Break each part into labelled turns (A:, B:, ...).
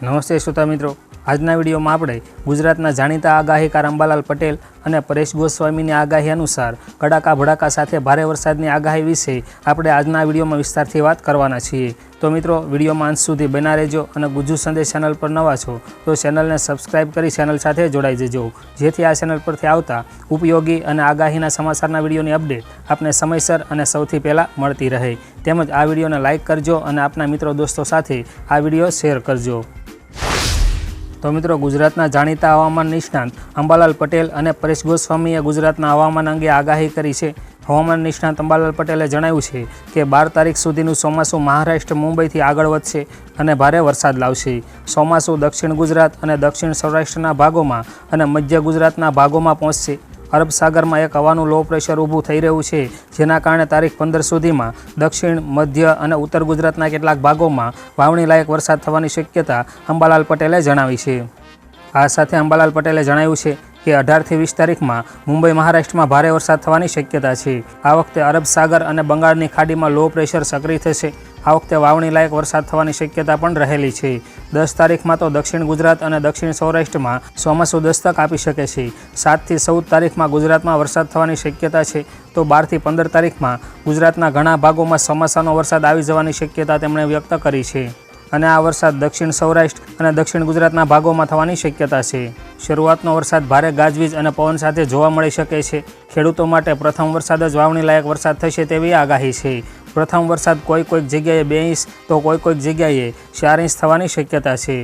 A: નમસ્તે શ્રોતા મિત્રો, આજના વિડીયોમાં આપણે ગુજરાતના જાણીતા આગાહીકાર અંબાલાલ પટેલ અને પરેશ ગોસ્વામીની આગાહી અનુસાર કડાકા ભડાકા સાથે ભારે વરસાદની આગાહી વિશે આપણે આજના વિડીયોમાં વિસ્તારથી વાત કરવાના છીએ। તો મિત્રો, વિડીયોમાં અંત સુધી બન્યા રહેજો અને ગુજ્જુ સંદેશ ચેનલ પર નવા છો તો ચેનલને સબસ્ક્રાઈબ કરી ચેનલ સાથે જોડાઈ જજો, જેથી આ ચેનલ પરથી આવતા ઉપયોગી અને આગાહીના સમાચારના વિડીયોની અપડેટ આપને સમયસર અને સૌથી પહેલાં મળતી રહે। તેમજ આ વિડીયોને લાઇક કરજો અને આપના મિત્રો દોસ્તો સાથે આ વિડીયો શેર કરજો। તો મિત્રો, ગુજરાતના જાણીતા હવામાન નિષ્ણાંત અંબાલાલ પટેલ અને પરેશ ગોસ્વામીએ ગુજરાતના હવામાન અંગે આગાહી કરી છે। હવામાન નિષ્ણાંત અંબાલાલ પટેલે જણાવ્યું છે કે 12 તારીખ સુધીનું ચોમાસું મહારાષ્ટ્ર મુંબઈથી આગળ વધશે અને ભારે વરસાદ લાવશે। ચોમાસું દક્ષિણ ગુજરાત અને દક્ષિણ સૌરાષ્ટ્રના ભાગોમાં અને મધ્ય ગુજરાતના ભાગોમાં પહોંચશે। અરબ સાગરમાં એક હવાનું લો પ્રેશર ઊભું થઈ રહ્યું છે, જેના કારણે તારીખ 15 સુધીમાં દક્ષિણ, મધ્ય અને ઉત્તર ગુજરાતના કેટલાક ભાગોમાં વાવણી લાયક વરસાદ થવાની શક્યતા અંબાલાલ પટેલે જણાવી છે। આ સાથે અંબાલાલ પટેલે જણાવ્યું છે કે 18 થી 20 તારીખમાં મુંબઈ મહારાષ્ટ્રમાં ભારે વરસાદ થવાની શક્યતા છે। આ વખતે અરબ સાગર અને બંગાળની ખાડીમાં લો પ્રેશર સક્રિય થશે। આ વખતે વાવણી લાયક વરસાદ થવાની શક્યતા પણ રહેલી છે। 10 તારીખમાં તો દક્ષિણ ગુજરાત અને દક્ષિણ સૌરાષ્ટ્રમાં ચોમાસું દસ્તક આપી શકે છે। 7 થી 14 તારીખમાં ગુજરાતમાં વરસાદ થવાની શક્યતા છે, તો 12 થી 15 તારીખમાં ગુજરાતના ઘણા ભાગોમાં ચોમાસાનો વરસાદ આવી જવાની શક્યતા તેમણે વ્યક્ત કરી છે અને આ વરસાદ દક્ષિણ સૌરાષ્ટ્ર અને દક્ષિણ ગુજરાતના ભાગોમાં થવાની શક્યતા છે। શરૂઆતનો વરસાદ ભારે ગાજવીજ અને પવન સાથે જોવા મળી શકે છે। ખેડૂતો માટે પ્રથમ વરસાદ જ વાવણી લાયક વરસાદ થશે તેવી આગાહી છે। પ્રથમ વરસાદ કોઈક જગ્યાએ 2 ઇંચ તો કોઈક જગ્યાએ 4 ઇંચ થવાની શક્યતા છે।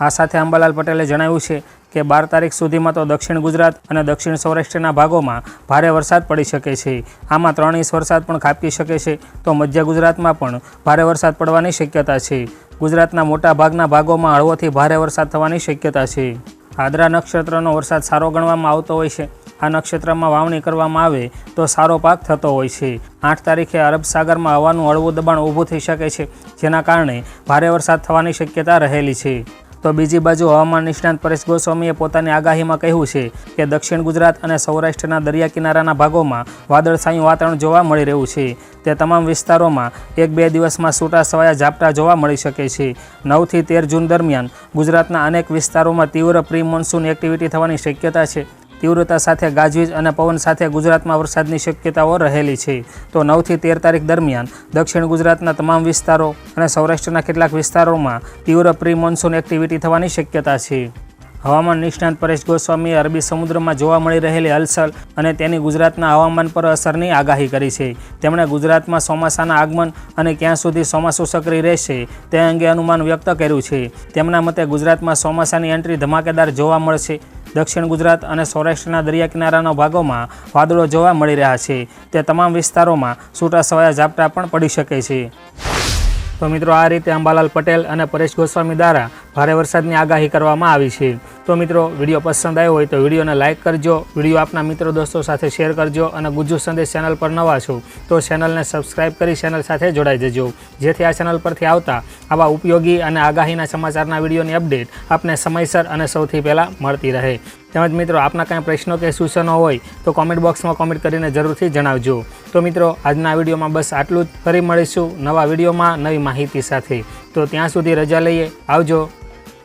A: આ સાથે અંબાલાલ પટેલે જણાવ્યું છે કે 12 તારીખ સુધીમાં તો દક્ષિણ ગુજરાત અને દક્ષિણ સૌરાષ્ટ્રના ભાગોમાં ભારે વરસાદ પડી શકે છે। આમાં 3 ઇંચ વરસાદ પણ ખાબકી શકે છે, તો મધ્ય ગુજરાતમાં પણ ભારે વરસાદ પડવાની શક્યતા છે। ગુજરાતના મોટા ભાગના ભાગોમાં હળવોથી ભારે વરસાદ થવાની શક્યતા છે। આદ્રા નક્ષત્રનો વરસાદ સારો ગણવામાં આવતો હોય છે। આ નક્ષત્રમાં વાવણી કરવામાં આવે તો સારો પાક થતો હોય છે। 8 તારીખે અરબ સાગરમાં હવાનું હળવું દબાણ ઊભું થઈ શકે છે, જેના કારણે ભારે વરસાદ થવાની શક્યતા રહેલી છે। તો બીજી બાજુ હવામાન નિષ્ણાંત પરેશ ગોસ્વામીએ પોતાની આગાહીમાં કહ્યું છે કે દક્ષિણ ગુજરાત અને સૌરાષ્ટ્રના દરિયા કિનારાના ભાગોમાં વાદળછાયું વાતાવરણ જોવા મળી રહ્યું છે। તે તમામ વિસ્તારોમાં 1-2 દિવસમાં છૂટાછવાયા ઝાપટા જોવા મળી શકે છે। 9 થી 13 જૂન દરમિયાન ગુજરાતના અનેક વિસ્તારોમાં તીવ્ર પ્રી મોન્સૂન એક્ટિવિટી થવાની શક્યતા છે। તીવ્રતા સાથે ગાજવીજ અને પવન સાથે ગુજરાતમાં વરસાદની શક્યતાઓ રહેલી છે। તો 9 થી 13 તારીખ દરમિયાન દક્ષિણ ગુજરાતના તમામ વિસ્તારો અને સૌરાષ્ટ્રના કેટલાક વિસ્તારોમાં તીવ્ર પ્રી મોન્સૂન એક્ટિવિટી થવાની શક્યતા છે। હવામાન નિષ્ણાંત પરેશ ગોસ્વામીએ અરબી સમુદ્રમાં જોવા મળી રહેલી હલચલ અને તેની ગુજરાતના હવામાન પર અસરની આગાહી કરી છે। તેમણે ગુજરાતમાં ચોમાસાના આગમન અને ક્યાં સુધી ચોમાસું સક્રિય રહેશે તે અંગે અનુમાન વ્યક્ત કર્યું છે। તેમના મતે ગુજરાતમાં ચોમાસાની એન્ટ્રી ધમાકેદાર જોવા મળશે। દક્ષિણ ગુજરાત અને સૌરાષ્ટ્રના દરિયા કિનારાના ભાગોમાં વાદળો જોવા મળી રહ્યા છે। તે તમામ વિસ્તારોમાં છૂટાછવાયા ઝાપટા પણ પડી શકે છે। તો મિત્રો, આ રીતે અંબાલાલ પટેલ અને પરેશ ગોસ્વામી દ્વારા ભારે વરસાદની આગાહી કરવામાં આવી છે। તો મિત્રો, વિડીયો પસંદ આવ્યો હોય તો વિડીયોને લાઇક કરજો, વિડીયો આપના મિત્રો દોસ્તો સાથે શેર કરજો અને ગુજ્જુ સંદેશ ચેનલ પર નવા છો તો ચેનલને સબસ્ક્રાઈબ કરી ચેનલ સાથે જોડાઈ જજો, જેથી આ ચેનલ પરથી આવતા આવા ઉપયોગી અને આગાહીના સમાચારના વિડીયોની અપડેટ આપને સમયસર અને સૌથી પહેલાં મળતી રહે। તેમજ મિત્રો, આપના કાંઈ પ્રશ્નો કે સૂચનો હોય તો કોમેન્ટ બોક્સમાં કોમેન્ટ કરીને જરૂરથી જણાવજો। તો મિત્રો, આજના વિડીયોમાં બસ આટલું જ। ફરી મળીશું નવા વિડીયોમાં નવી માહિતી સાથે। તો ત્યાં સુધી રજા લઈએ, આવજો।